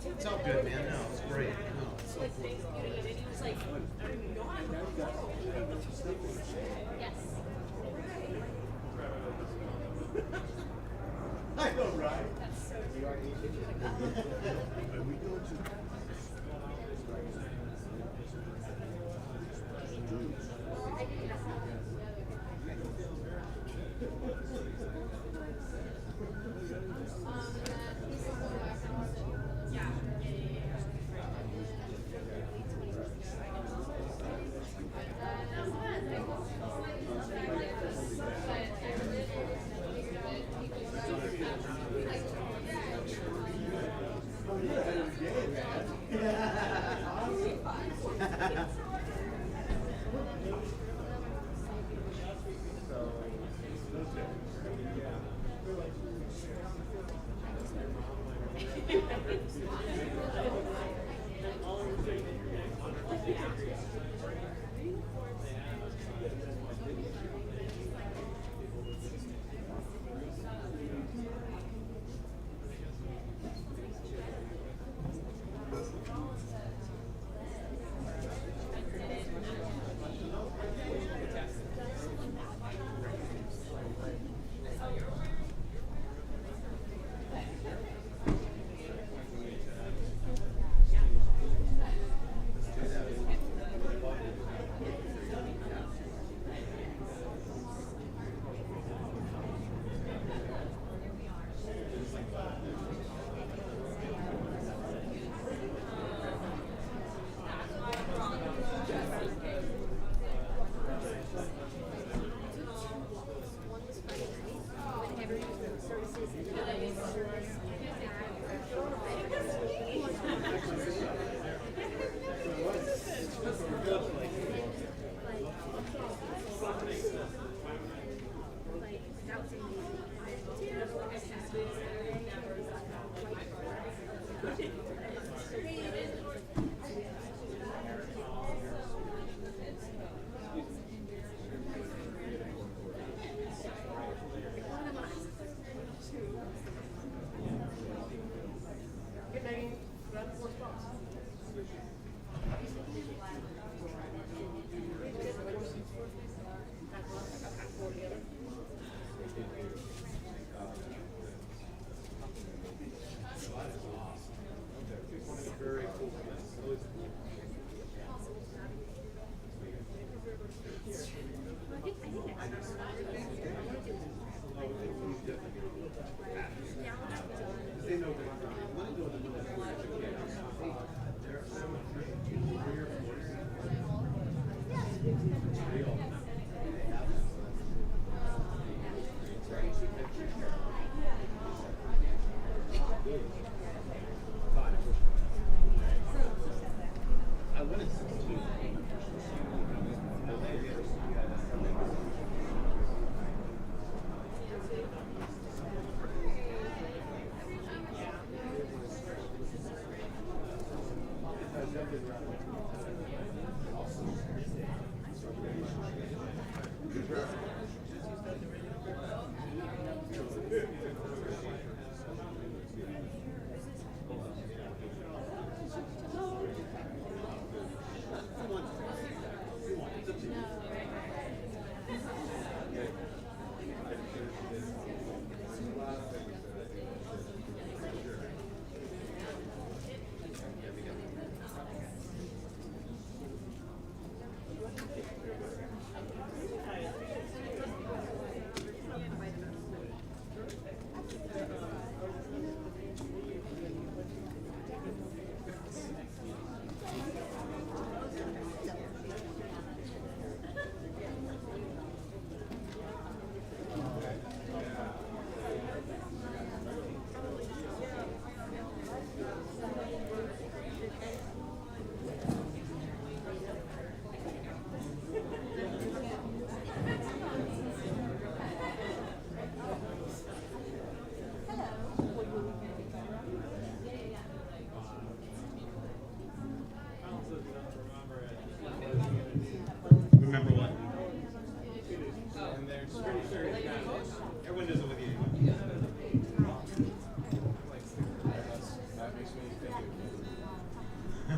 It's all good, man. No, it's great. No, it's so cool. I know, right?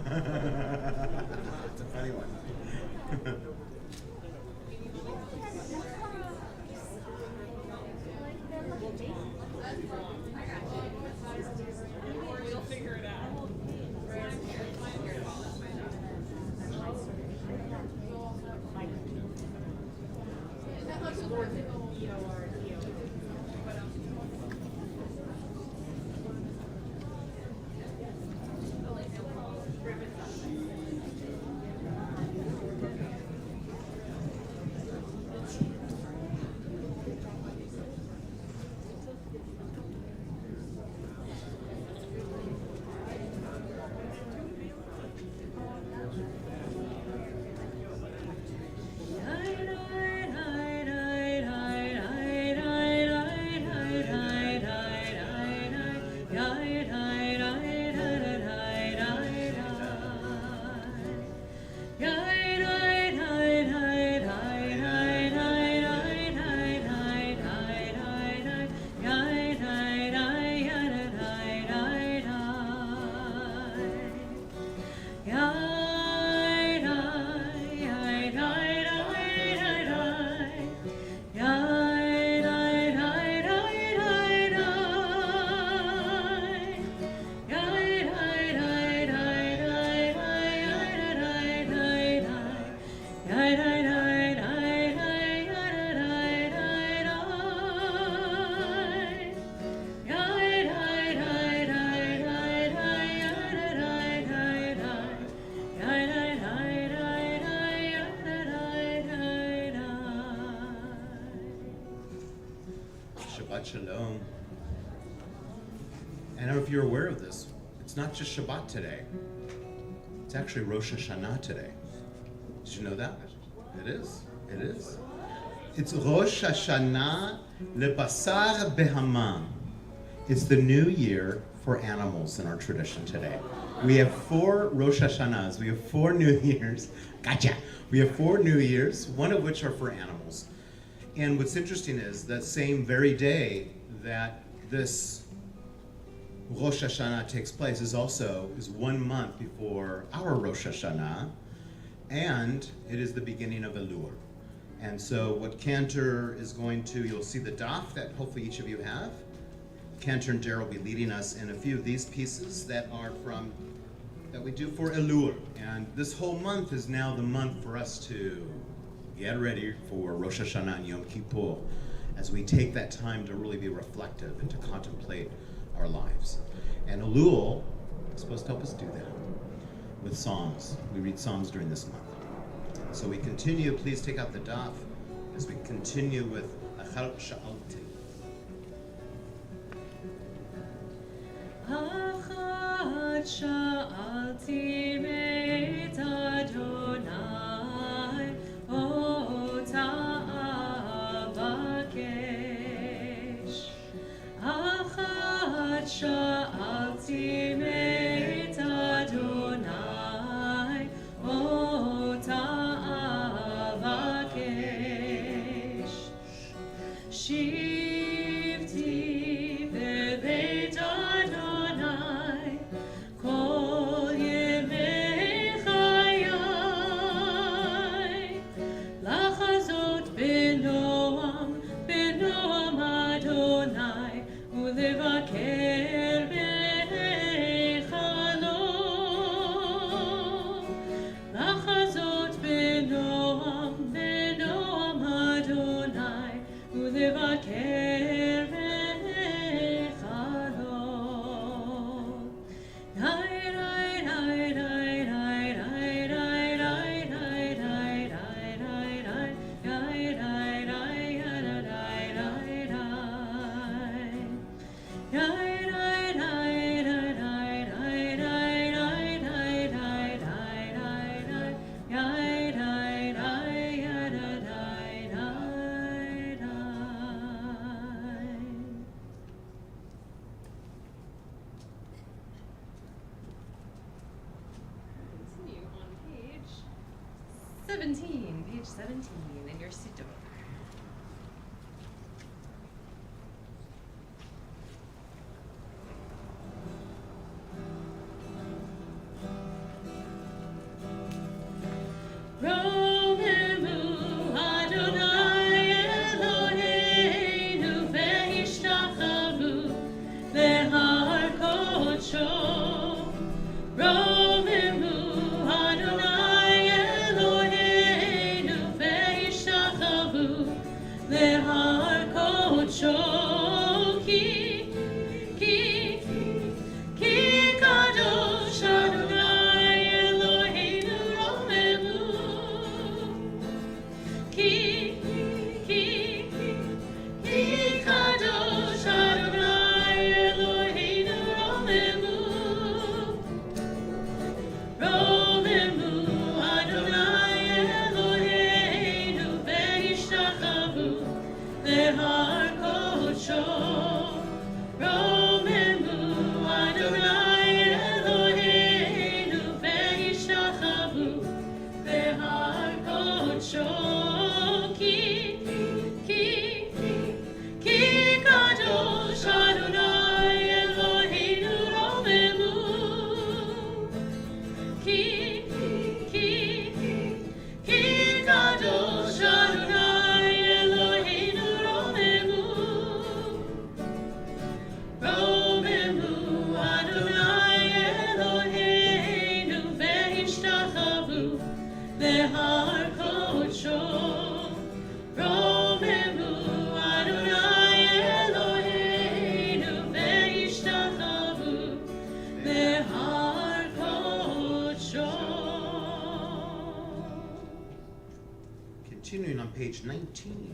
It's a funny one. We'll figure it out. Shabbat Shalom. I don't know if you're aware of this. It's not just Shabbat today. It's actually Rosh Hashanah today. Did you know that? It is. It is. It's Rosh Hashanah lebasar behama. It's the new year for animals in our tradition today. We have 4 Rosh Hashanahs. We have 4 New Years. Gotcha. We have 4 New Years, one of which are for animals. And what's interesting is that same very day that this Rosh Hashanah takes place is 1 month before our Rosh Hashanah, and it is the beginning of Elul. And so what Cantor is going to, you'll see the daf that hopefully each of you have. Cantor and Daryl will be leading us in a few of these pieces that we do for Elul. And this whole month is now the month for us to get ready for Rosh Hashanah and Yom Kippur as we take that time to really be reflective and to contemplate our lives. And Elul is supposed to help us do that with Psalms. We read Psalms during this month. So we continue, please take out the daf as we continue with Achar Sha'alti. Achar Sha'alti Meit Adonai Ota Avakesh. Achar Sha'alti Meit Adonai Ota Avakesh. Shivti bebeit Adonai kol yemei chayai lachazot benoam Adonai ulevaker beichalo lachazot benoam Adonai ulevaker beichalo. Continue on page 17 in your siddur. behar kodsho. Continuing on page 19.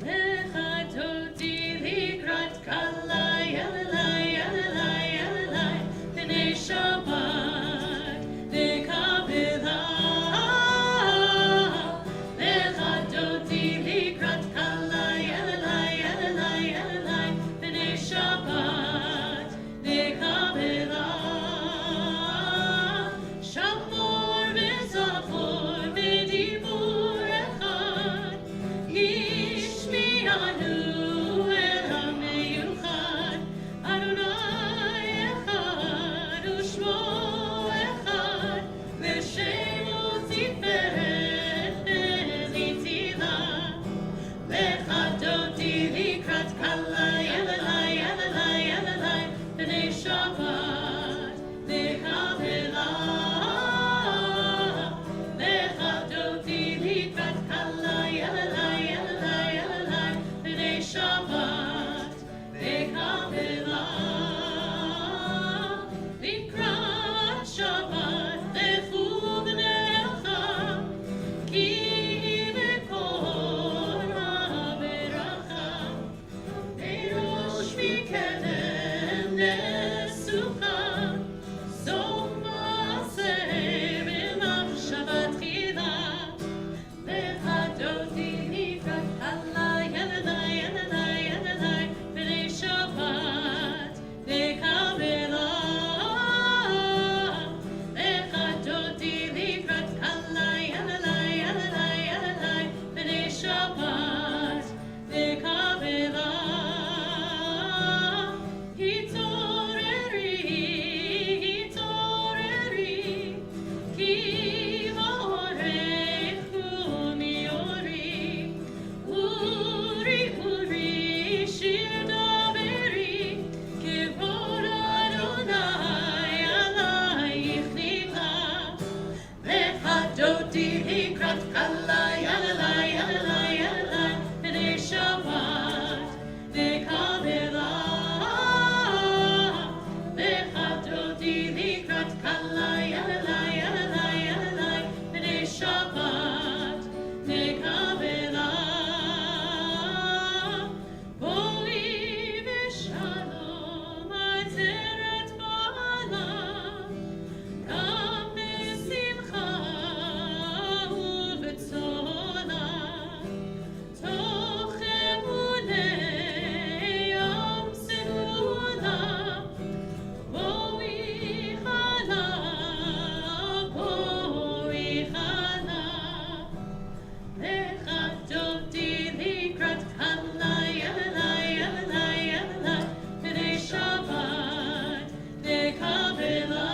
Lechadoti likrat kalai, yalalai, yalalai, yalalai, b'nei Shabbat, v'kabelah. Lechadoti likrat kalai, yalalai, yalalai, yalalai, b'nei Shabbat, v'kabelah. Shamor v'zachor v'dibur echad, Emanu-El המייוחד, אדוני אחד ושמו אחד, ושמו תפארת ונצילה. לכדותי לקראת כלה, יללי, יללי, יללי, בני שבת, לקבלה. לכדותי לקראת כלה, יללי, יללי, יללי, בני שבת, לקבלה. לקראת שבת לכו בניך, כי מקור הברכה. בראש מקדם נסוכה, סוף מעשה במחשבה תחילה. לכדותי לקראת כלה, ילדי, ילדי, ילדי, בני שבת, לקבלה. לכדותי לקראת כלה, ילדי, ילדי, ילדי, בני שבת, לקבלה. התעוררי, התעוררי, כי מאורך ומיורי. אורי, אורי, שיר דברי, כבוד אדוני עלייך נגלה. לכדותי לקראת כלה, יללי, יללי, יללי, בני שבת, לקבלה. לכדותי לקראת כלה, יללי, יללי, יללי, בני שבת, לקבלה. בואי בשלום עצרת בעלה, גם בשמחה ובצולה. תוך אמוני ים סגולה, בואי חלה, בואי חלה. לכדותי לקראת כלה, יללי, יללי, יללי, בני שבת, לקבלה.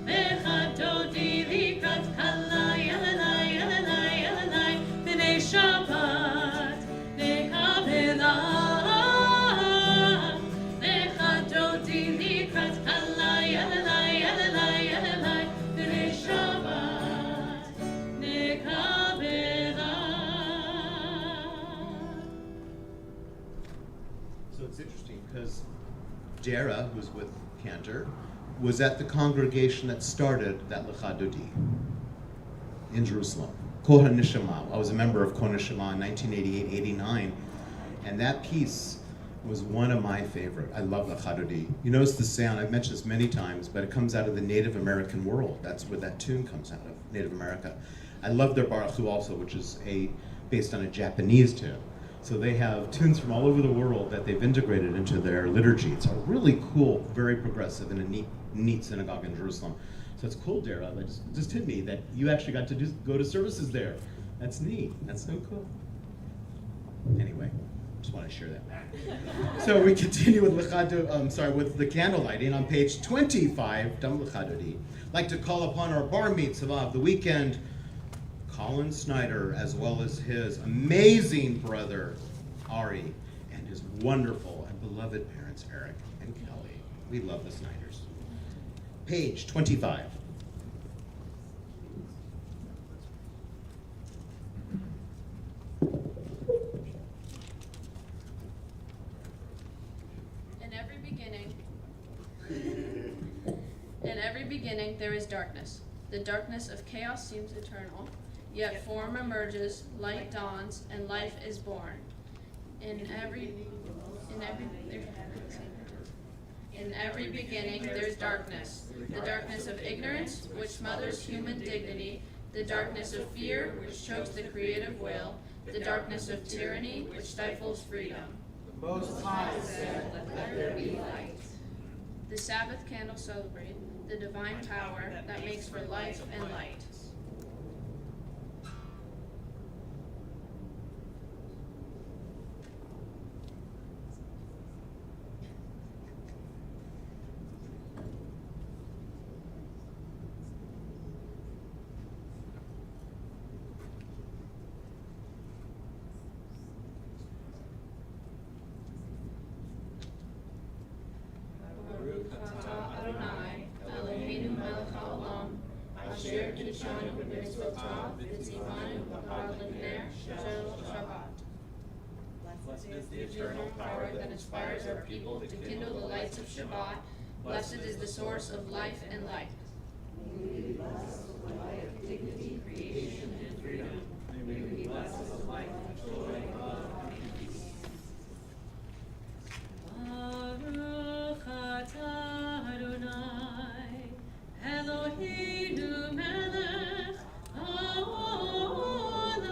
לכדותי לקראת כלה, יללי, יללי, יללי, בני שבת, לקבלה. לכדותי לקראת כלה, יללי, יללי, יללי, בני שבת, לקבלה. So it's interesting because Dara, who's with Cantor, was at the congregation that started that Lechadodi in Jerusalem. Kol HaNeshama. I was a member of Kol HaNeshama in 1988-89, and that piece was one of my favorite. I love Lechadodi. You notice the sound, I've mentioned this many times, but it comes out of the Native American world. That's where that tune comes out of, Native America. I love their Baruch Hu also, which is based on a Japanese tune. So they have tunes from all over the world that they've integrated into their liturgy. It's a really cool, very progressive, and a neat synagogue in Jerusalem. So it's cool, Dara. That just hit me that you actually got to go to services there. That's neat. That's so cool. Anyway, just want to share that. So we continue with with the candle lighting on page 25, Dam Lechadodi. I'd like to call upon our bar mitzvah of the weekend, Colin Snyder, as well as his amazing brother, Ari, and his wonderful and beloved parents, Eric and Kelly. We love the Snyders. Page 25. beginning there is darkness. The darkness of chaos seems eternal, yet form emerges, light dawns, and life is born. In every beginning there is darkness. The darkness of ignorance, which smothers human dignity, the darkness of fear, which chokes the creative will, the darkness of tyranny, which stifles freedom. The Most High said, "Let there be light." The Sabbath candles celebrate the divine power that makes for life and light. Baruch atah Adonai, Eloheinu melech haolam, asher kishanu b'mitzvotav v'tzivanu b'chag l'ner shel Shabbat. Blessed is the eternal power that inspires our people to kindle the lights of Shabbat. Blessed is the source of life and light. May we be blessed with the light of dignity, creation, and freedom. May we be blessed with the light of joy, love, and peace. Baruch atah Adonai, Eloheinu melech haolam,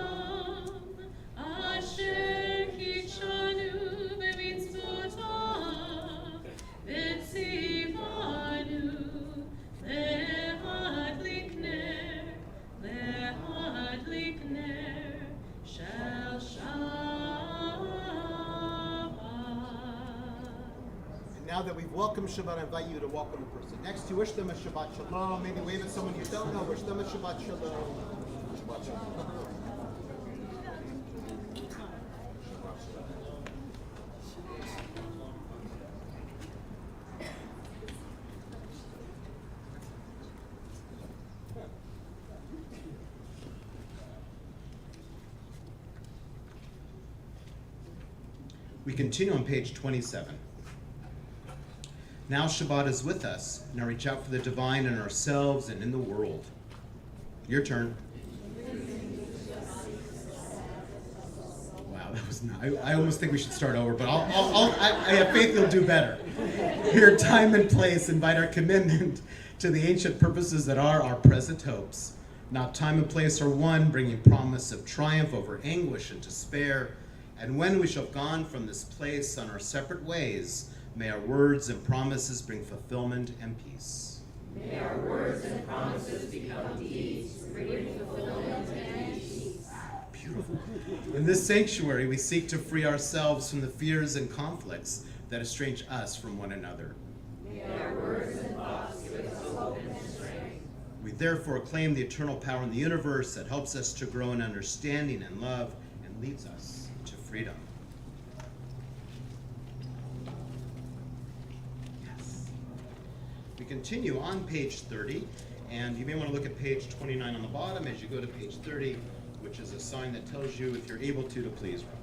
asher kishanu b'mitzvotav v'tzivanu lehadlik ner shel Shabbat. And now that we've welcomed Shabbat, I invite you to welcome the person next to you. Wish them a Shabbat Shalom. Maybe wave at someone you don't know. Wish them a Shabbat Shalom. Shabbat Shalom. We continue on page 27. Now Shabbat is with us. Now reach out for the divine in ourselves and in the world. Your turn. Wow, that was not. I almost think we should start over, but I have faith you'll do better. Here, time and place invite our commitment to the ancient purposes that are our present hopes. Now time and place are one, bringing promise of triumph over anguish and despair. And when we shall have gone from this place on our separate ways, may our words and promises bring fulfillment and peace. May our words and promises become deeds, bringing fulfillment and peace. Beautiful. In this sanctuary, we seek to free ourselves from the fears and conflicts that estrange us from one another. May our words and thoughts give us hope and strength. We therefore claim the eternal power in the universe that helps us to grow in understanding and love and leads us to freedom. Yes. We continue on page 30, and you may want to look at page 29 on the bottom as you go to page 30, which is a sign that tells you, if you're able to please rise.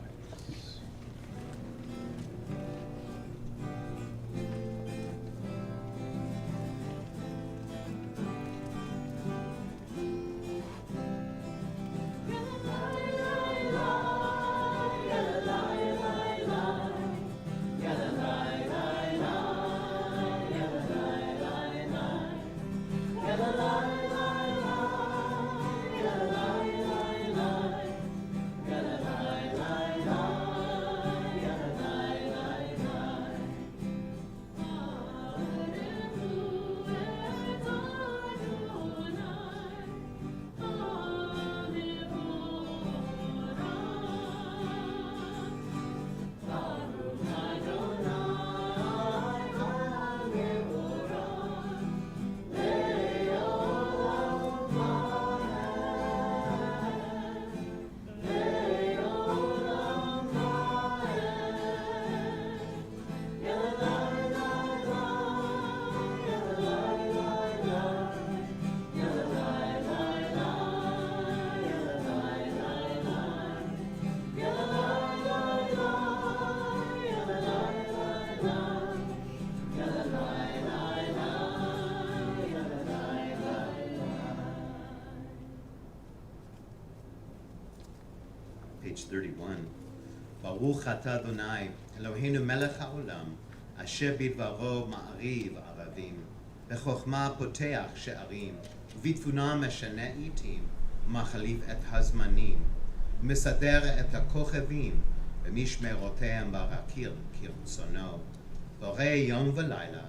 everyone. Baruch atah Adonai, Eloheinu melech haolam, asher bidvaro ma'ariv aravim, bechokma poteach she'arim, ובתבונה משנה עיתים, ומחליף את הזמנים, ומסדר את הכוכבים, ומשמרותיהם ברקיע כרצונו. בורא יום ולילה,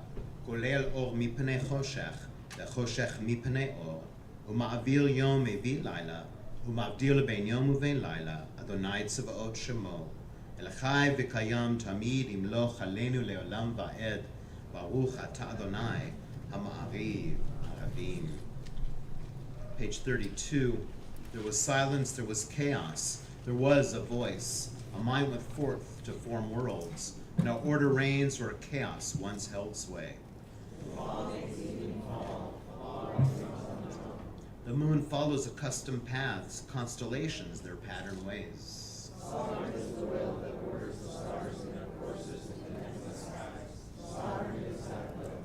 כולל אור מפני חושך, וחושך מפני אור, ומעביר יום מביא לילה, ומבדיל בין יום ובין לילה, אדוני צבאות שמו. אלחי וקיים תמיד ימלוך עלינו לעולם ועד, ברוך אתה אדוני, המעריב ערבים. Page 32, there was silence, there was chaos, there was a voice, a mind went forth to form worlds. No order reigns where chaos once held sway. The moon follows accustomed paths, constellations, their patterned ways. Sovereign is the will that orders the stars in their courses and connects the skies. Sovereign is that will.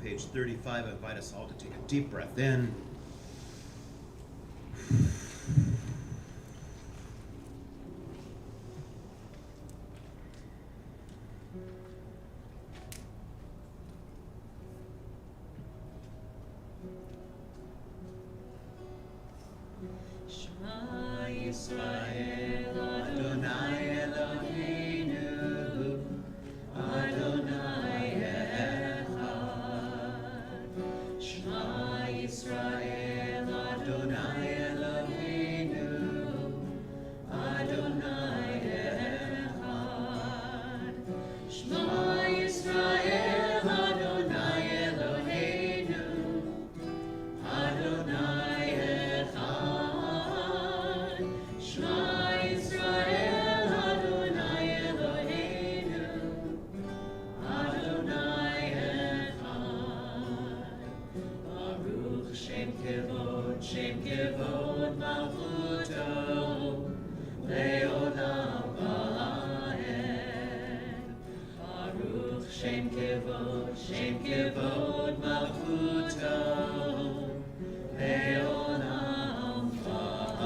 Page 35, I invite us all to take a deep breath in. Shema Yisrael, Adonai Eloheinu, Adonai Echad. Shema Yisrael, Adonai Eloheinu, Adonai Echad. Shema Yisrael, Adonai Eloheinu, Adonai Echad. Shema Yisrael, Adonai Eloheinu, Adonai Echad. Baruch Shem Kevod Malchuto, Leolam Va'ed. Baruch Shem Kevod Malchuto, Leolam Va'ed.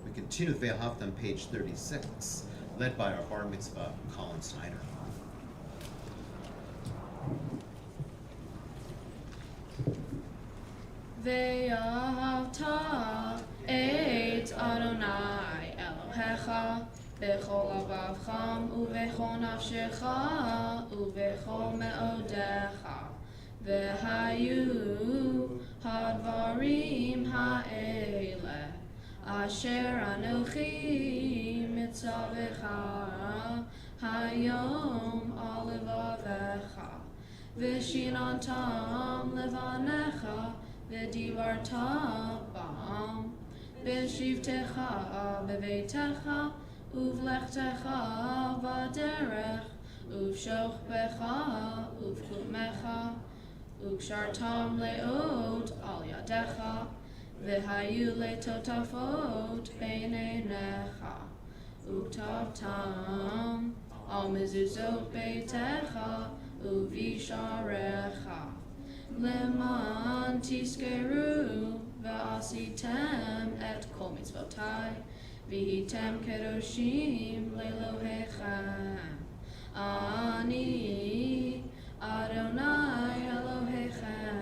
We continue with Ve'ahavta on page 36. led by our bar mitzvah, Colin Snyder. Ve'ahavta et Adonai Elohecha bechol lavavcha uvechol nafshecha uvechol me'odecha vehayu hadvarim ha'ele asher anochi mitzavecha hayom al levavecha v'shinantam levanecha v'divarta bam v'shivtecha b'veitecha uvlechtecha v'derech uvshochbecha uvkumecha ukshartam leot al yadecha v'hayu letotafot beinenecha uktavtam al mezuzot beitecha uvisharecha leman tiskeru ve'asitem et kol mitzvotai v'hitem kedoshim le'Elohechem ani Adonai Elohechem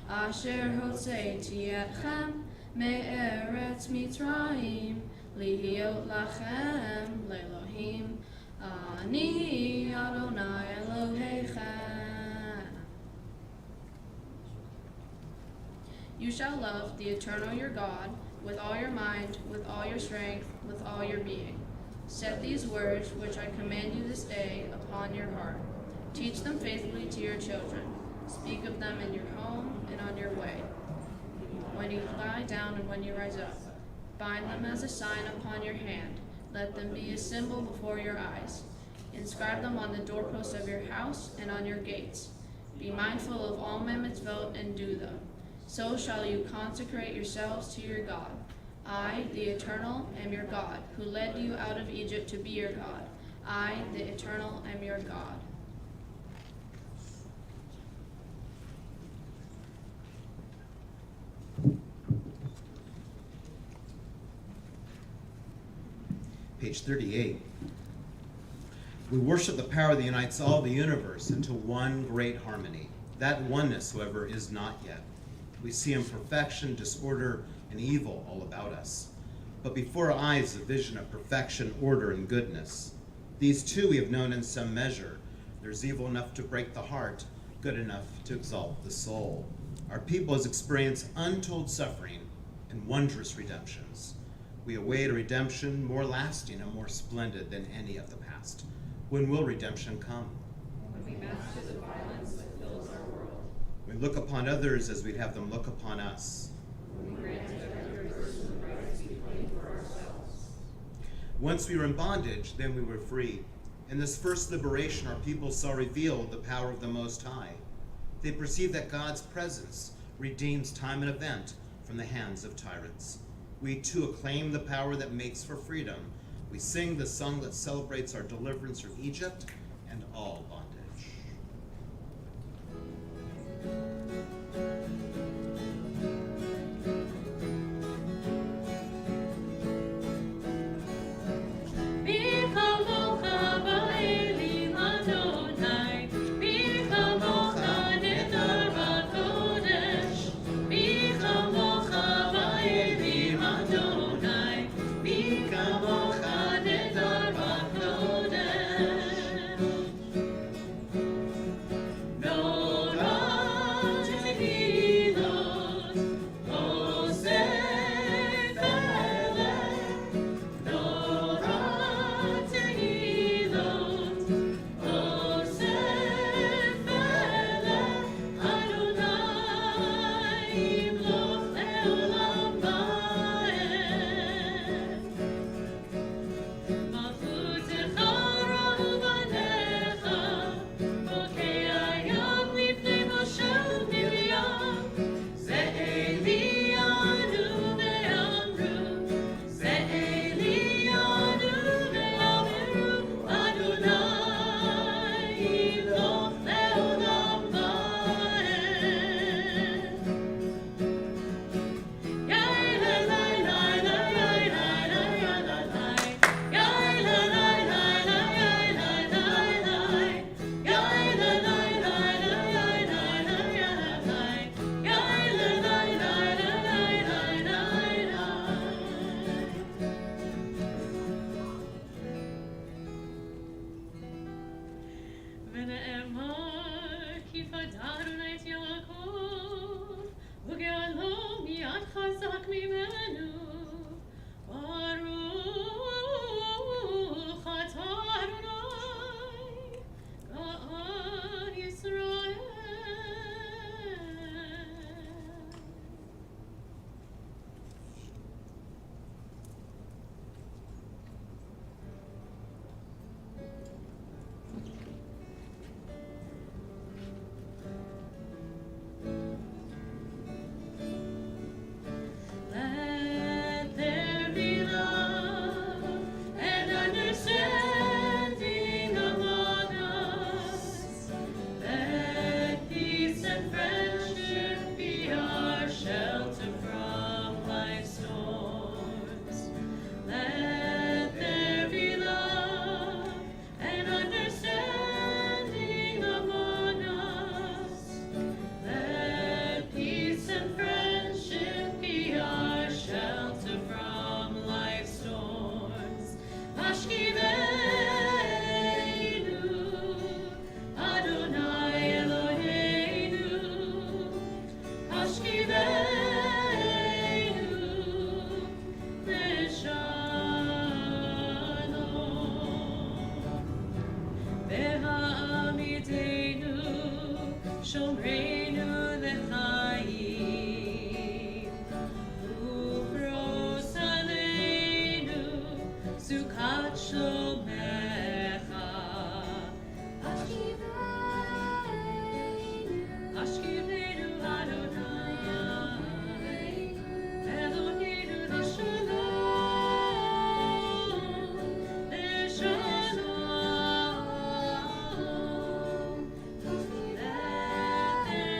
asher hotzeiti etchem me'eretz Mitzrayim lihiot lachem le'Elohim ani Adonai Elohechem. You shall love the eternal your God with all your mind, with all your strength, with all your being. Set these words which I command you this day upon your heart. Teach them faithfully to your children. Speak of them in your home and on your way, when you lie down and when you rise up. Bind them as a sign upon your hand. Let them be a symbol before your eyes. Inscribe them on the doorposts of your house and on your gates. Be mindful of all my mitzvot and do them. So shall you consecrate yourselves to your God. I, the Eternal, am your God, who led you out of Egypt to be your God. I, the Eternal, am your God. Page 38. We worship the power that unites all the universe into one great harmony. That oneness, however, is not yet. We see imperfection, disorder, and evil all about us. But before our eyes, the vision of perfection, order, and goodness. These too we have known in some measure. There's evil enough to break the heart, good enough to exalt the soul. Our people has experienced untold suffering and wondrous redemptions. We await a redemption more lasting and more splendid than any of the past. When will redemption come? When we master the violence that fills our world. We look upon others as we'd have them look upon us. When we grant to every person the right to be claimed for ourselves. Once we were in bondage, then we were free. In this first liberation, our people saw revealed the power of the Most High. They perceived that God's presence redeems time and event from the hands of tyrants. We too acclaim the power that makes for freedom. We sing the song that celebrates our deliverance from Egypt and all bondage. ונאמר כי פדרנו את יעקב וגאלו מיד חזק ממנו ברוך אתה אדוני גאל ישראל. Let there be love and understanding among us. Let peace and friendship be our shelter from life's storms. Let there be love and understanding among us. Let peace and friendship be our shelter from life's storms. Ashkivenu, Adonai Eloheinu. Ashkivenu, Leshalom. Ve'ha'amidenu, Shomreinu lechaim. Upros aleinu, Sukat shlomecha. Ashkivenu Adonai, Eloheinu Leshalom, Leshalom. Let there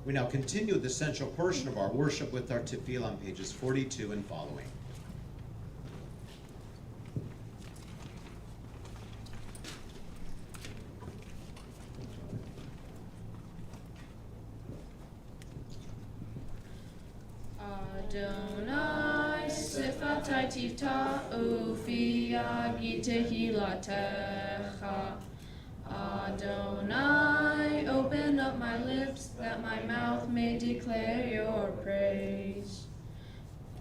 We now continue the central portion of our worship with our tefillah on pages 42 and following. Adonai sifatai tifta'u fi yagi tehilatecha. Adonai, open up my lips that my mouth may declare your praise.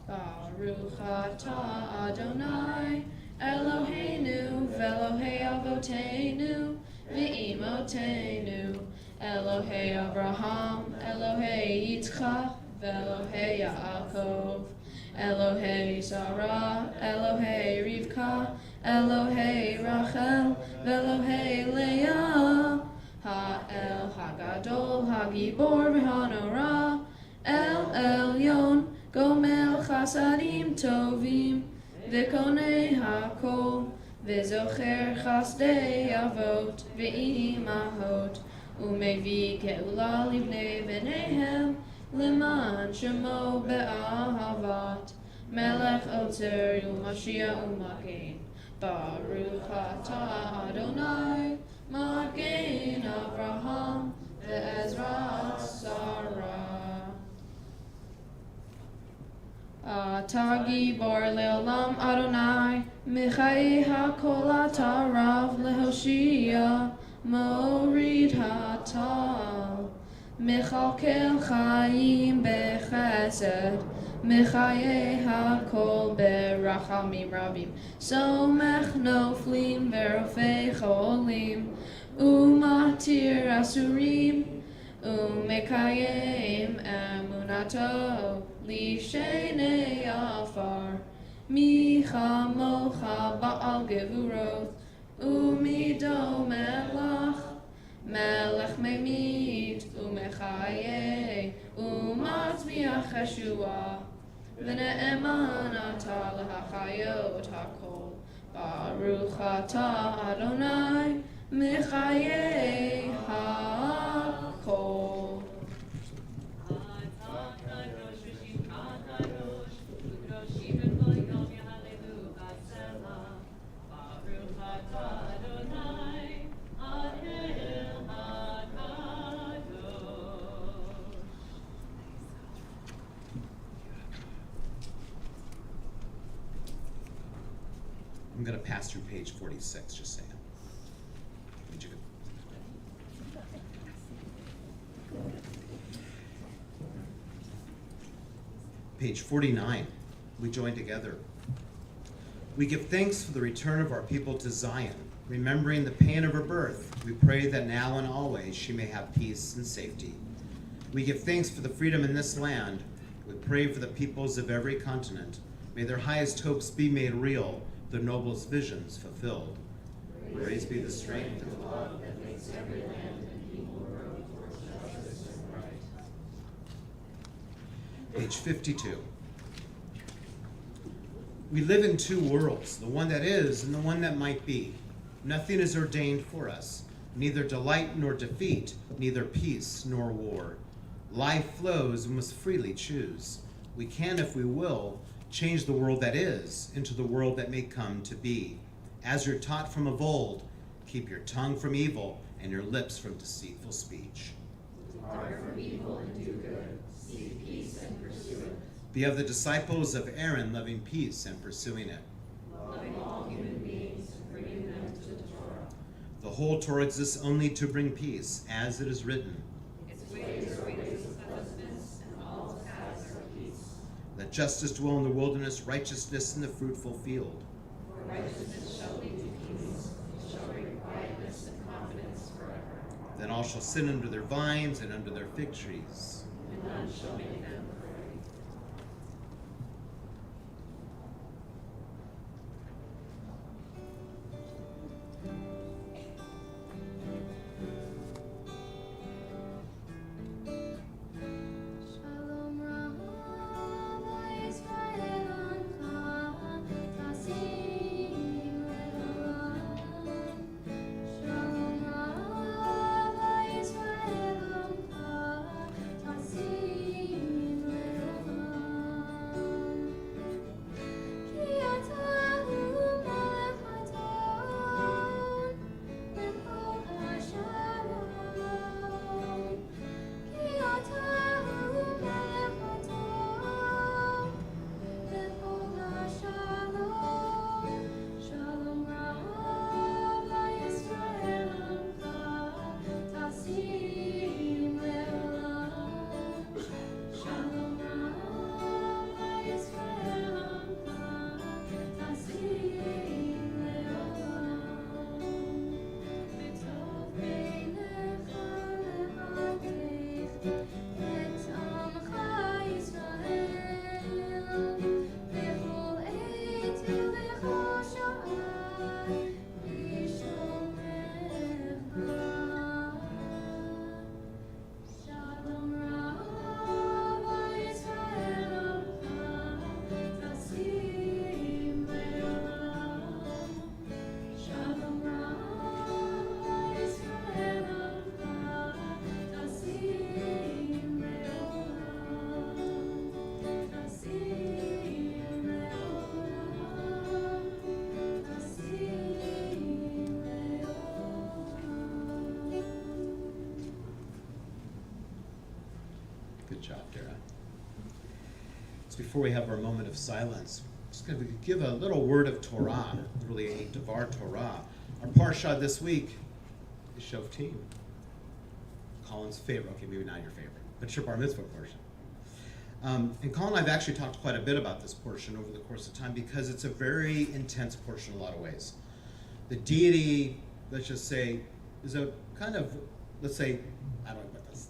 Baruch atah Adonai, Eloheinu v'Elohei avotenu v'imotenu, Elohei Abraham, Elohei Yitzchak, Elohei Yaakov, Elohei Sarah, Elohei Rivka, Elohei Rachel, Elohei Leah, Ha'el Hagadol, Hagibor v'Hanora, El Elyon, Gomel Chasadim Tovim, V'konei Hakol, V'zocher Chasdei Avot, V'imahot, Umevi Geula Livnei B'neihem, Leman Shemo Be'ahavat, Melech Otzer U'Mashiach U'Magen, Baruch atah Adonai, Magen Avraham, Ve'ezrat Sarah. Atah Gibor Le'olam Adonai, Michai HaKol atah Rav Lehoshia, Morid Hatal. Mechalkel Chaim Bechesed, Mechaye HaKol Berachamim Rabim, Somech Noflim Verofei Cholim, Umatir Asurim, Umekayem Emunato, Lishenei Afar, Micha Mocha Baal Gevuroth, Umido Melach, Melech Memit, Umechaye, Umatzmiach Yeshua, V'ne'eman atah l'hachayot hakol, Baruch atah Adonai, Mechaye hakol. I'm going to pass through page 46, just saying. Did you go? Page 49, we join together. We give thanks for the return of our people to Zion. Remembering the pain of her birth, we pray that now and always she may have peace and safety. We give thanks for the freedom in this land. We pray for the peoples of every continent. May their highest hopes be made real, the noblest visions fulfilled. Praise be the strength and love that makes every land and people grow towards justice and right. Page 52. We live in two worlds, the one that is and the one that might be. Nothing is ordained for us, neither delight nor defeat, neither peace nor war. Life flows and must freely choose. We can, if we will, change the world that is into the world that may come to be. As you're taught from of old, keep your tongue from evil and your lips from deceitful speech. Depart from evil and do good. Seek peace and pursue it. Be of the disciples of Aaron, loving peace and pursuing it. Loving all human beings and bringing them to the Torah. The whole Torah exists only to bring peace, as it is written. Its ways are ways of pleasantness, and all its paths are peace. Let justice dwell in the wilderness, righteousness in the fruitful field. For righteousness shall lead to peace, it shall bring quietness and confidence forever. Then all shall sit under their vines and under their fig trees. And none shall make them afraid. Shalom Rabba Yisrael Ancha Tasim Le'olam. Shalom Rabba Yisrael Ancha Good job, Dara. So before we have our moment of silence, just going to give a little word of Torah, really a Devar Torah. Our Parsha this week is Shoftim. Colin's favorite. Okay, maybe not your favorite, but it's your Bar Mitzvah portion. And Colin and I have actually talked quite a bit about this portion over the course of time because it's a very intense portion in a lot of ways. The deity, let's just say, is a kind of, let's say, I don't know about this,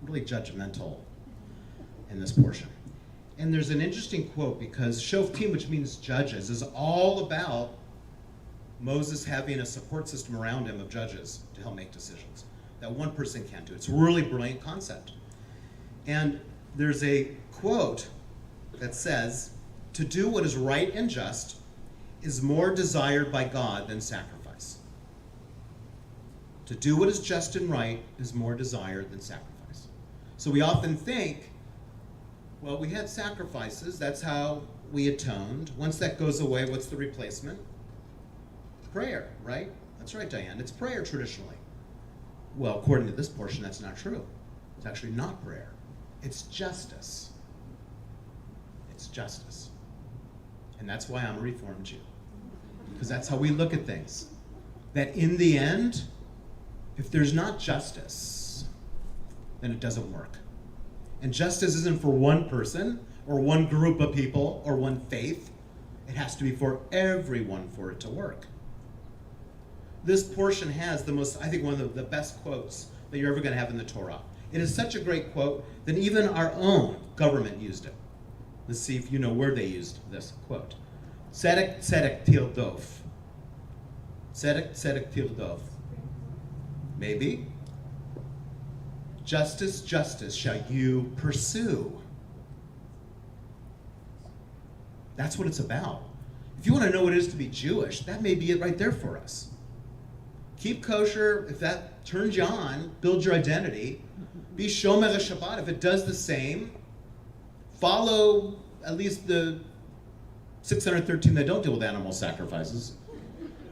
really judgmental in this portion. And there's an interesting quote because Shoftim, which means judges, is all about Moses having a support system around him of judges to help make decisions that one person can't do. It's a really brilliant concept. And there's a quote that says, "To do what is right and just is more desired by God than sacrifice." To do what is just and right is more desired than sacrifice. So we often think, well, we had sacrifices, that's how we atoned. Once that goes away, what's the replacement? Prayer, right? That's right, Diane. It's prayer traditionally. Well, according to this portion, that's not true. It's actually not prayer. It's justice. It's justice. And that's why I'm a Reformed Jew. Because that's how we look at things. That in the end, if there's not justice, then it doesn't work. And justice isn't for one person, or one group of people, or one faith. It has to be for everyone for it to work. This portion has the most, I think, one of the best quotes that you're ever going to have in the Torah. It is such a great quote that even our own government used it. Let's see if you know where they used this quote. Tzedek, tzedek, tildof. Tzedek, tzedek, tildof. Maybe. Justice, justice shall you pursue. That's what it's about. If you want to know what it is to be Jewish, that may be it right there for us. Keep kosher, if that turns you on, build your identity. Be shomer Shabbat, if it does the same. Follow at least the 613 that don't deal with animal sacrifices.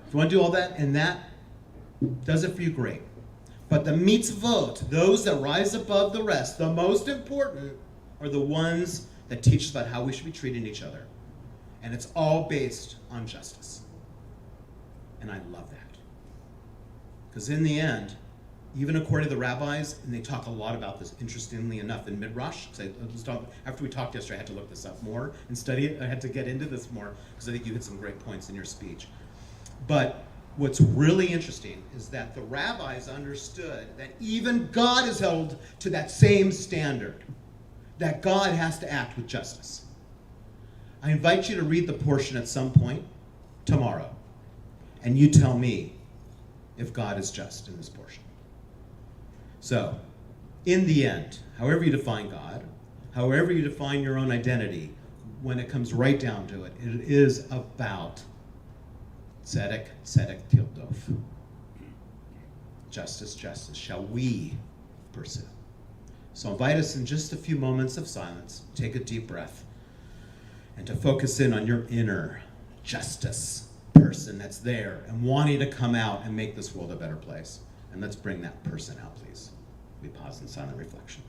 If you want to do all that, and that does it for you, great. But the mitzvot, those that rise above the rest, the most important, are the ones that teach us about how we should be treating each other. And it's all based on justice. And I love that. Because in the end, even according to the rabbis, and they talk a lot about this, interestingly enough, in Midrash, after we talked yesterday, I had to look this up more and study it. I had to get into this more, because I think you hit some great points in your speech. But what's really interesting is that the rabbis understood that even God is held to that same standard, that God has to act with justice. I invite you to read the portion at some point tomorrow, and you tell me if God is just in this portion. So, in the end, however you define God, however you define your own identity, when it comes right down to it, it is about tzedek, tzedek, tildof. Justice, justice, shall we pursue. So invite us in just a few moments of silence, take a deep breath, and to focus in on your inner justice person that's there and wanting to come out and make this world a better place. And let's bring that person out, please. We pause in silent reflection.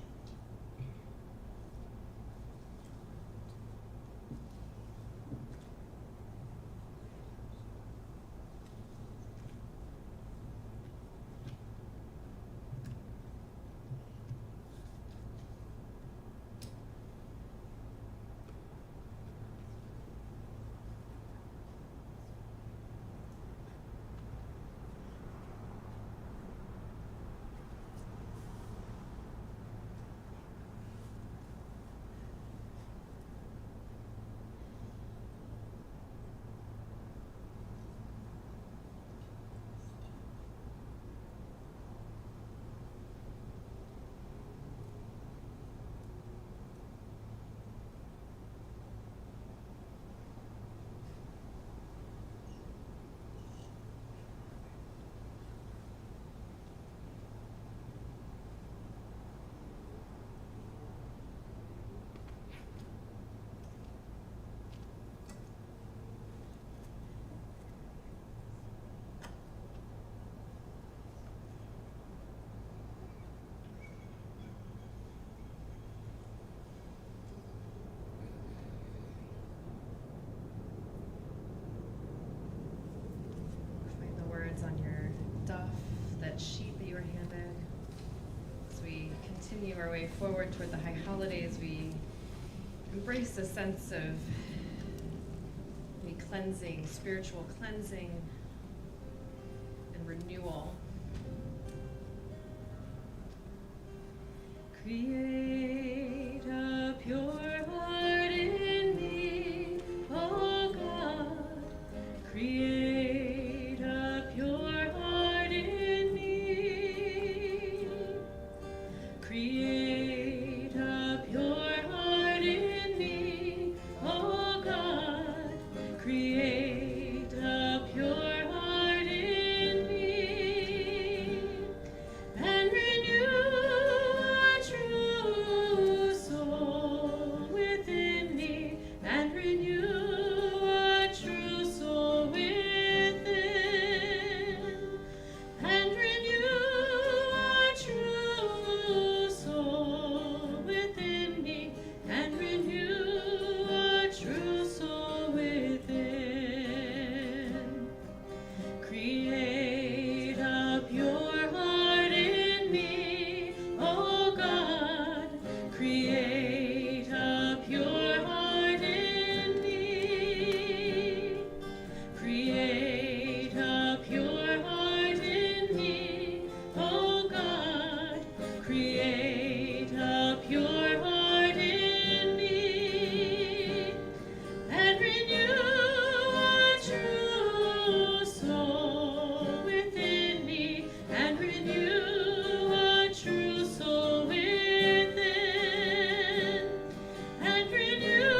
forward toward the high holidays, we embrace a sense of cleansing, spiritual cleansing and renewal. Create a pure heart in me, O God. Create a pure heart in me. Create a pure heart in me, O God. Create a pure heart in me, and renew a true soul within me, and renew a true soul within, and renew a true soul within me, and renew a true soul within. Create a pure heart in me, O God. Create a pure heart in me. Create a pure heart in me, O God. Create a pure heart in me, and renew a true soul within me, and renew a true soul within, and renew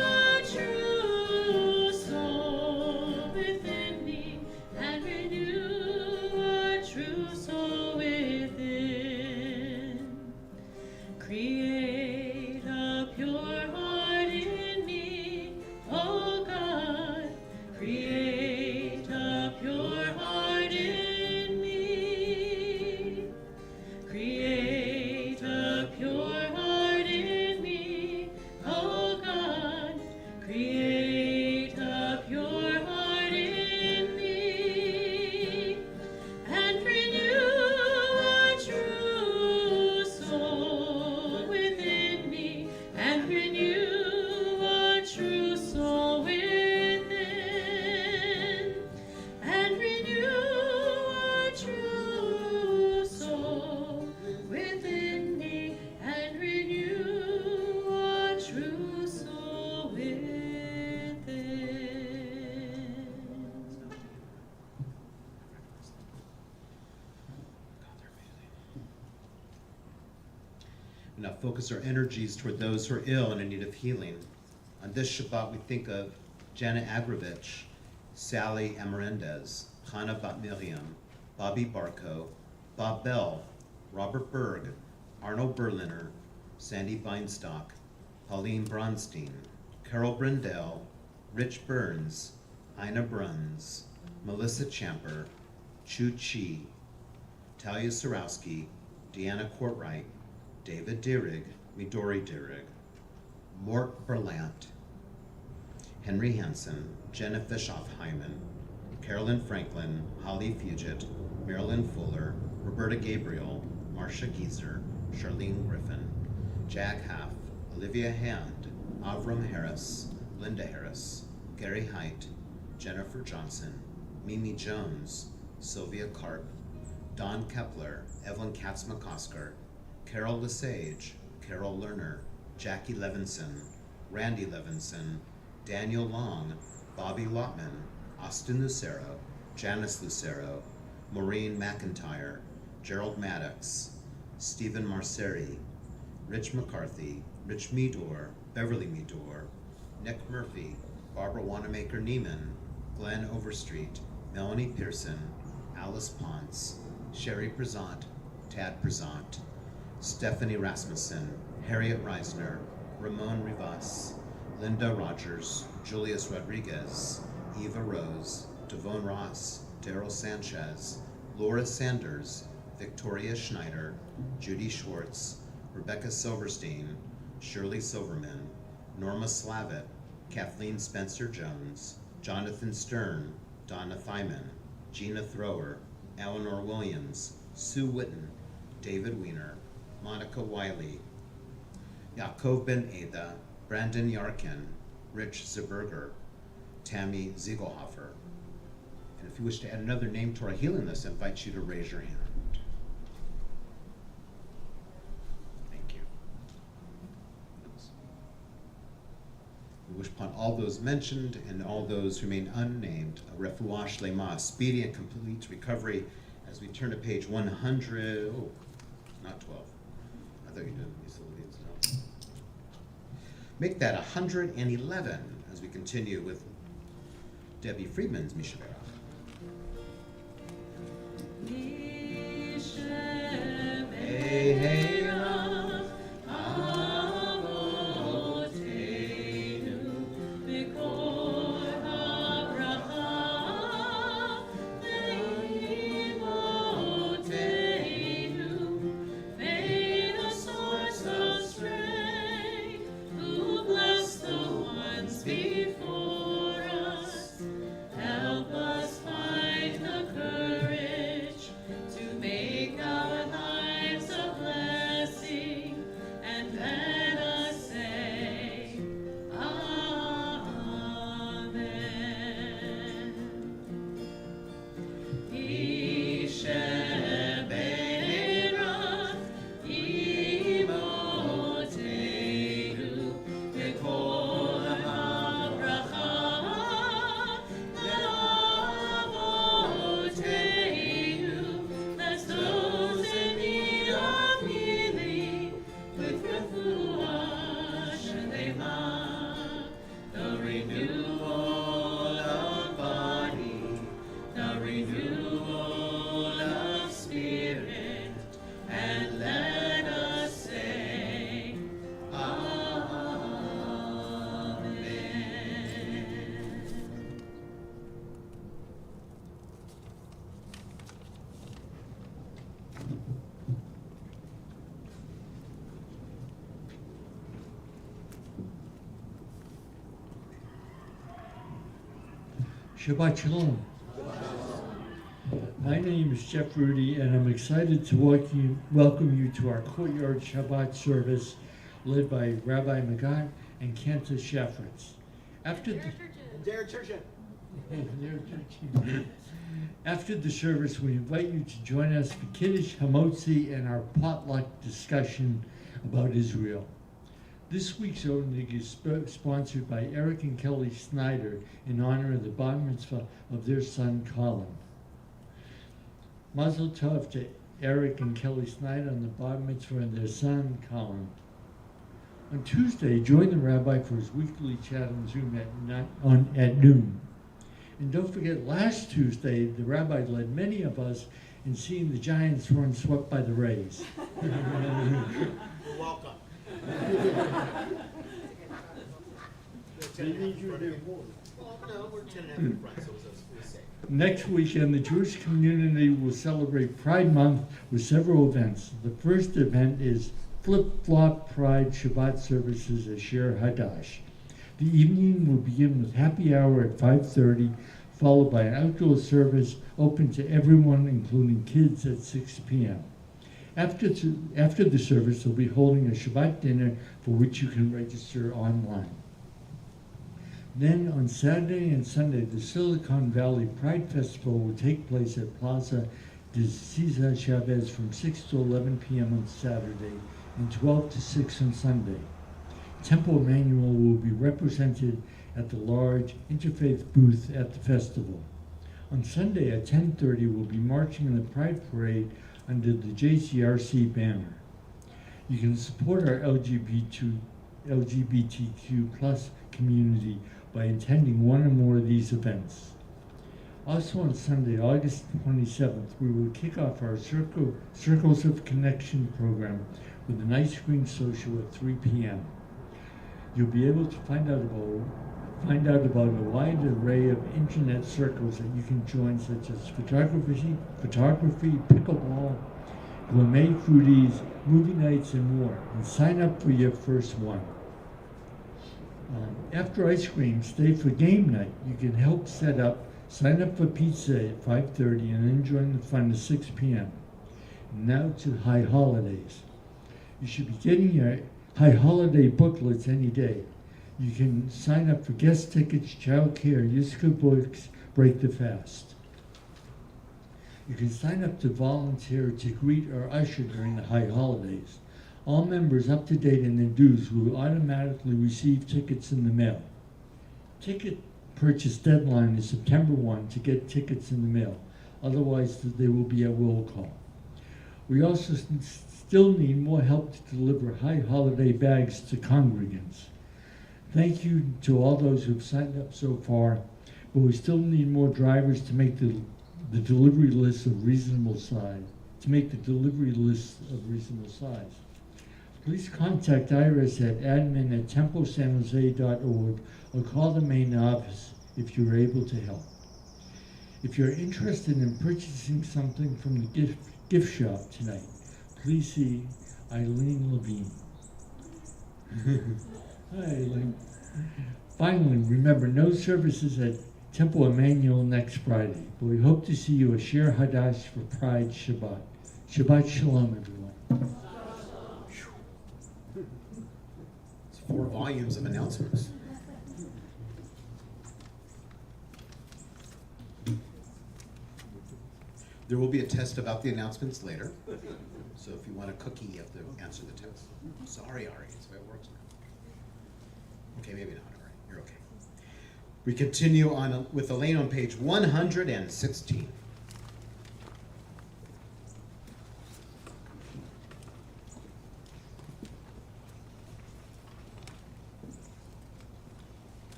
a true soul within me, and renew a true soul within. Create a pure heart in me, O God. Create a pure heart in me. Create a pure heart in me, O God. Create a pure heart in me, and renew a true soul within me, and renew a true soul within, and renew a true soul within me, and renew a true soul within. We now focus our energies toward those who are ill and in need of healing. On this Shabbat, we think of Jana Agrovich, Sally Amarendez, Hannah Bat Miriam, Bobby Barco, Bob Bell, Robert Berg, Arno Berliner, Sandy Beinstock, Pauline Bronstein, Carol Brindell, Rich Burns, Ina Bruns, Melissa Champer, Chu Chi, Talia Sarowski, Deanna Courtwright, David Dierig, Midori Dierig, Mort Berlant, Henry Hansen, Jenna Fischoff-Hyman, Carolyn Franklin, Holly Fugit, Marilyn Fuller, Roberta Gabriel, Marcia Gieser, Charlene Griffin, Jag Haff, Olivia Hand, Avram Harris, Linda Harris, Gary Height, Jennifer Johnson, Mimi Jones, Sylvia Karp, Don Kepler, Evelyn Katz-McCosker, Carol Lesage, Carol Lerner, Jackie Levinson, Randy Levinson, Daniel Long, Bobby Lotman, Austin Lucero, Janice Lucero, Maureen McIntyre, Gerald Maddox, Stephen Marceri, Rich McCarthy, Rich Meador, Beverly Meador, Nick Murphy, Barbara Wanamaker Neiman, Glenn Overstreet, Melanie Pearson, Alice Ponce, Sherry Prezant, Tad Prezant, Stephanie Rasmussen, Harriet Reisner, Ramon Rivas, Linda Rogers, Julius Rodriguez, Eva Rose, Devon Ross, Daryl Sanchez, Laura Sanders, Victoria Schneider, Judy Schwartz, Rebecca Silverstein, Shirley Silverman, Norma Slavitt, Kathleen Spencer-Jones, Jonathan Stern, Donna Thyman, Gina Thrower, Eleanor Williams, Sue Witten, David Weiner, Monica Wiley, Yaakov Ben Ada, Brandon Yarkin, Rich Zeberger, Tammy Ziegelhofer. And if you wish to add another name to our healing list, I invite you to raise your hand. Thank you. We wish upon all those mentioned and all those who remain unnamed a refuah shlema, speedy and complete recovery, as we turn to page 100. Oh, not 12. I thought you did. You still need to know. Make that 111 as we continue with Debbie Friedman's Mishabera. Hey, hey. Shabbat Shalom. My name is Jeff Rudy, and I'm excited to welcome you to our Courtyard Shabbat service led by Rabbi Magat and Kanta Shafritz. After the service, we invite you to join us for Kiddush Hamotzi and our potluck discussion about Israel. This week's opening is sponsored by Eric and Kelly Snyder in honor of the bar mitzvah of their son Colin. Mazel tov to Eric and Kelly Snyder on the bar mitzvah and their son Colin. On Tuesday, join the rabbi for his weekly chat on Zoom at noon. And don't forget, last Tuesday, the rabbi led many of us in seeing the Giants run swept by the Rays. You're welcome. They need you there more. Well, no, we're 10 and a half in front, so we'll say. Next weekend, the Jewish community will celebrate Pride Month with several events. The first event is Flip-Flop Pride Shabbat services at Sher Hadash. The evening will begin with happy hour at 5:30, followed by an outdoor service open to everyone, including kids, at 6 p.m. After the service, we'll be holding a Shabbat dinner for which you can register online. Then on Saturday and Sunday, the Silicon Valley Pride Festival will take place at Plaza de Cesar Chavez from 6 to 11 p.m. on Saturday and 12 to 6 on Sunday. Temple Emanu-El will be represented at the large interfaith booth at the festival. On Sunday at 10:30, we'll be marching in the Pride Parade under the JCRC banner. You can support our LGBTQ plus community by attending one or more of these events. Also on Sunday, August 27th, we will kick off our Circles of Connection program with an ice cream social at 3 p.m. You'll be able to find out about a wide array of internet circles that you can join, such as photography, pickleball, gourmet foodies, movie nights, and more. And sign up for your first one. After ice cream, stay for game night. You can help set up, sign up for pizza at 5:30, and then join the fun at 6 p.m. Now to high holidays. You should be getting your high holiday booklets any day. You can sign up for guest tickets, child care, Yiska books, break the fast. You can sign up to volunteer to greet or usher during the high holidays. All members up to date in their dues will automatically receive tickets in the mail. Ticket purchase deadline is September 1 to get tickets in the mail. Otherwise, they will be a roll call. We also still need more help to deliver high holiday bags to congregants. Thank you to all those who've signed up so far, but we still need more drivers to make the delivery list of reasonable size. Please contact Iris at admin@templesanjose.org or call the main office if you're able to help. If you're interested in purchasing something from the gift shop tonight, please see Eileen Levine. Hi, Eileen. Finally, remember, no services at Temple Emanu-El next Friday, but we hope to see you at Shir Hadash for Pride Shabbat. Shabbat Shalom, everyone. It's 4 volumes of announcements. There will be a test about the announcements later. So if you want a cookie, you have to answer the test. Sorry, Ari, it's the way it works now. Okay, maybe not, Ari. You're okay. We continue on with Elaine on page 116.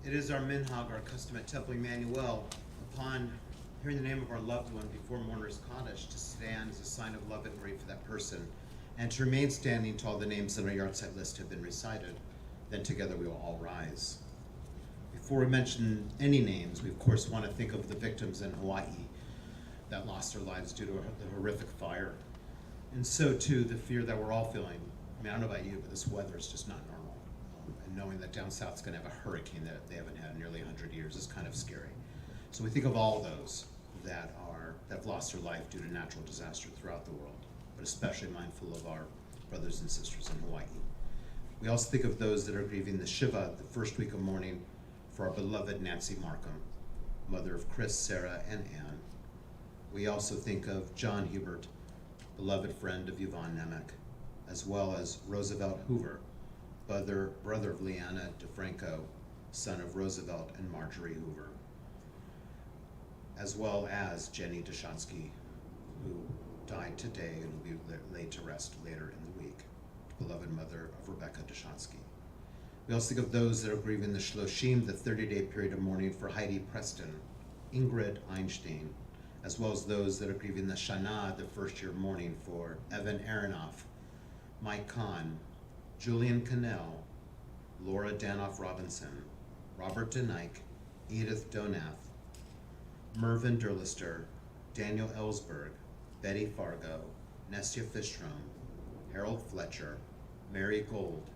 It is our minhag, our custom at Temple Emanu-El, upon hearing the name of our loved one before mourner's Kaddish, to stand as a sign of love and grief for that person, and to remain standing till all the names on our yard site list have been recited. Then together we will all rise. Before we mention any names, we of course want to think of the victims in Hawaii that lost their lives due to the horrific fire. And so too, the fear that we're all feeling. I mean, I don't know about you, but this weather is just not normal. And knowing that down south is going to have a hurricane that they haven't had in nearly 100 years is kind of scary. So we think of all those that have lost their life due to natural disaster throughout the world, but especially mindful of our brothers and sisters in Hawaii. We also think of those that are grieving the Shiva, the first week of mourning, for our beloved Nancy Markham, mother of Chris, Sarah, and Ann. We also think of John Hubert, beloved friend of Yvonne Nemec, as well as Roosevelt Hoover, brother of Leanna DeFranco, son of Roosevelt and Marjorie Hoover, as well as Jenny Dushansky, who died today and will be laid to rest later in the week, beloved mother of Rebecca Dushansky. We also think of those that are grieving the Shloshim, the 30-day period of mourning for Heidi Preston, Ingrid Einstein, as well as those that are grieving the Shana, the first year of mourning for Evan Aronoff, Mike Kahn, Julian Cannell, Laura Danoff Robinson, Robert DeNike, Edith Donath, Mervyn Durlister, Daniel Ellsberg, Betty Fargo, Nestia Fistrom, Harold Fletcher, Mary Gold,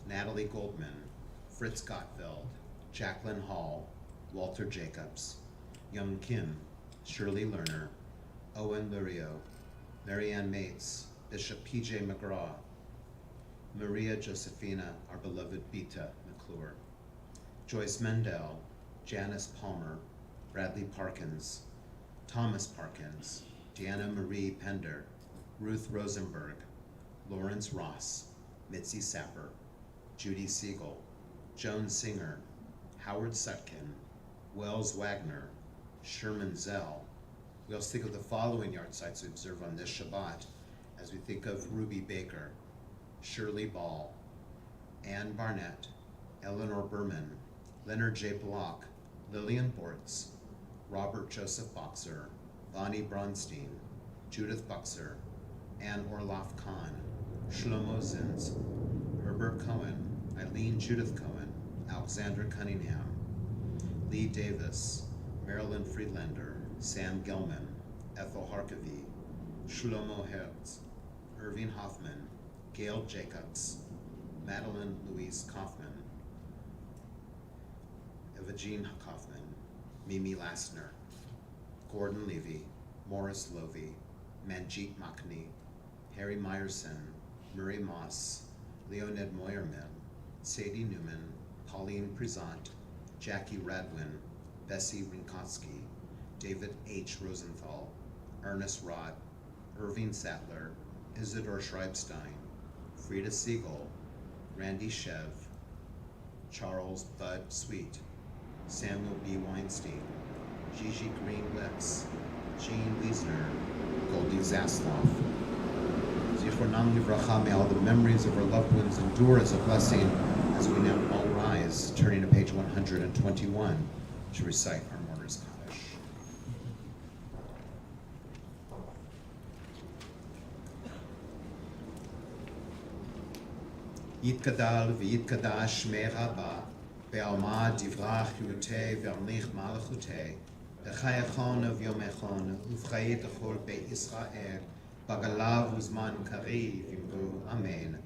Natalie Goldman, Fritz Gottfeld, Jacqueline Hall, Walter Jacobs, Young Kim, Shirley Lerner, Owen Lurio, Marianne Mates, Bishop P.J. McGraw, Maria Josephina, our beloved Bita McClure, Joyce Mendel, Janice Palmer, Bradley Parkins, Thomas Parkins, Deanna Marie Pender, Ruth Rosenberg, Lawrence Ross, Mitzi Sapper, Judy Siegel, Joan Singer, Howard Sutkin, Wells Wagner, Sherman Zell. We also think of the following yard sites we observe on this Shabbat as we think of Ruby Baker, Shirley Ball, Ann Barnett, Eleanor Berman, Leonard J. Block, Lillian Bortz, Robert Joseph Boxer, Bonnie Bronstein, Judith Buxer, Ann Orloff Kahn, Shlomo Zins, Herbert Cohen, Eileen Judith Cohen, Alexandra Cunningham, Lee Davis, Marilyn Friedlander, Sam Gelman, Ethel Harkavy, Shlomo Hertz, Irving Hoffman, Gail Jacobs, Madeline Louise Kaufman, Eva Jean Kaufman, Mimi Lassner, Gordon Levy, Morris Lovey, Manjeet Makni, Harry Meyerson, Murray Moss, Leonid Moyerman, Sadie Newman, Pauline Prisant, Jackie Radwin, Bessie Rinkowski, David H. Rosenthal, Ernest Rott, Irving Sattler, Isidore Schreibstein, Frida Siegel, Randy Shev, Charles Bud Sweet, Samuel B. Weinstein, Gigi Green-Wicks, Jean Wiesner, Goldie Zasloff. Zichronam Livracha, may all the memories of our loved ones endure as a blessing as we now all rise, turning to page 121 to recite our mourner's Kaddish. Yitkadal v'yitkadash shmei Rabba, be'alma divrach yutei ve'amlich malachutei, b'chayachon v'yomechon, uv'chayit achol be'Yisrael, bagalav uzman kariv imru, amen.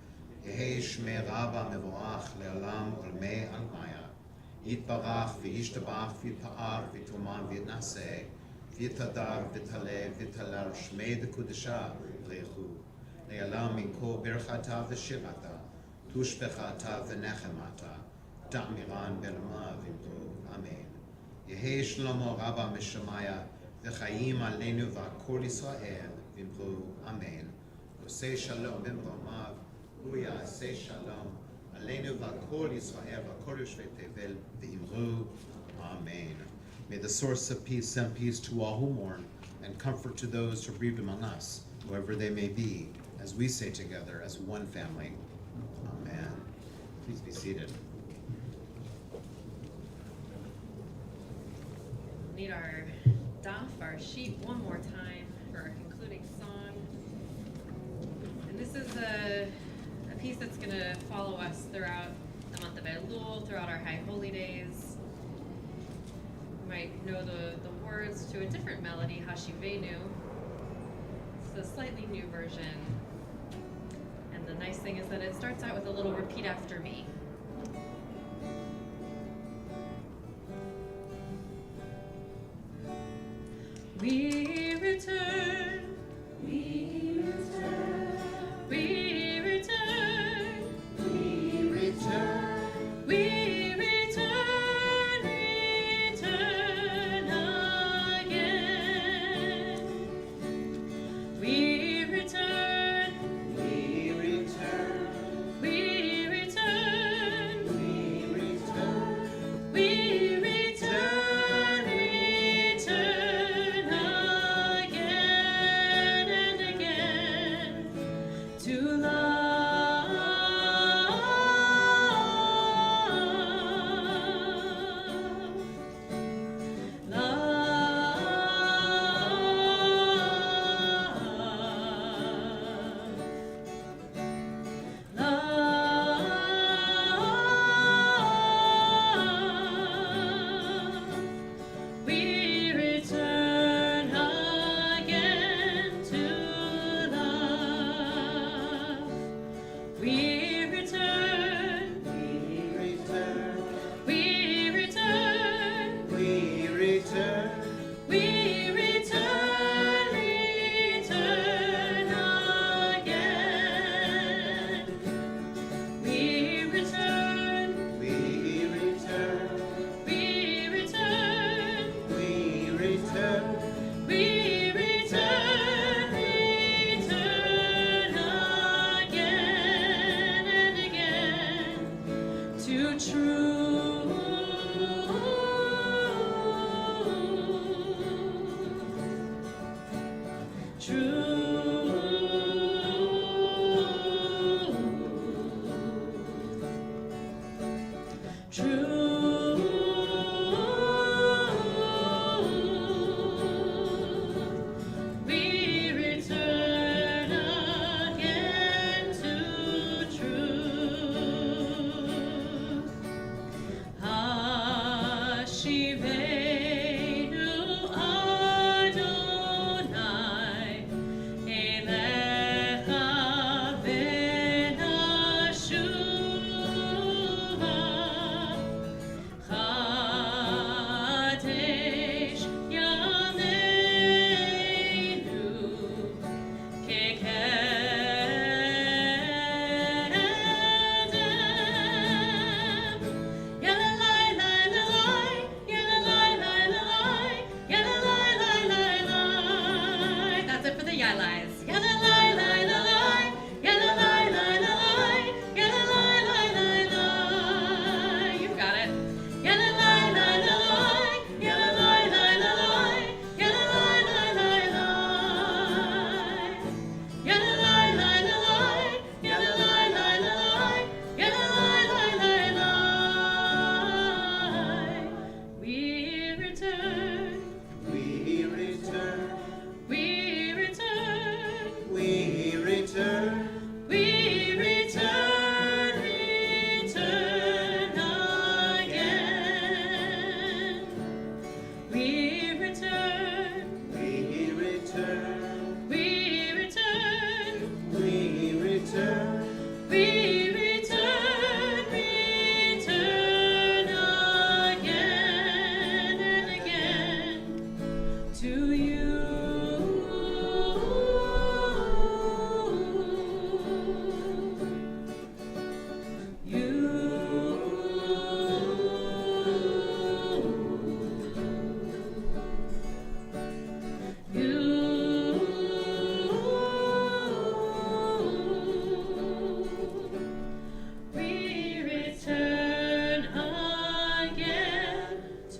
Yehei shmei Rabba mevorach le'olam olmei almaya, yitbarach v'yishtabach v'yitpa'ar v'yituman v'yitnaseh, v'yitadar v'yitale v'yitalal shmei dekudesha v'rechu, le'olam minko birchata v'shirata, Tushbechata v'nechemata, Da'miran belama v'imru, amen. Yehei shlomo rabba mishamaya, v'chayim aleinu v'akol Yisrael, v'imru, amen. Osei shalom b'mromav, uya asei shalom, aleinu v'akol Yisrael, v'akol yoshvei tevel, v'imru, amen. May the source of peace send peace to all who mourn, and comfort to those who grieve among us, whoever they may be, as we say together as one family. Amen. Please be seated. We'll need our daf, our sheet, one more time for our concluding song. And this is a piece that's going to follow us throughout the month of Elul, throughout our High Holy Days. You might know the words to a different melody, Hashivenu. It's a slightly new version. And the nice thing is that it starts out with a little repeat after me. We return, we return, we return, we return, we return, return again. We return, we return, we return, we return, we return, return again.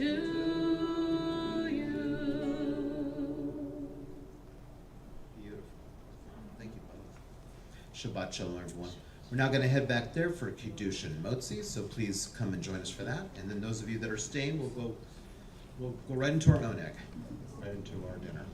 to you. Beautiful. Thank you both. Shabbat Shalom, everyone. We're now going to head back there for Kiddush and Motzi, so please come and join us for that. And then those of you that are staying, we'll go right into our oneg, right into our dinner.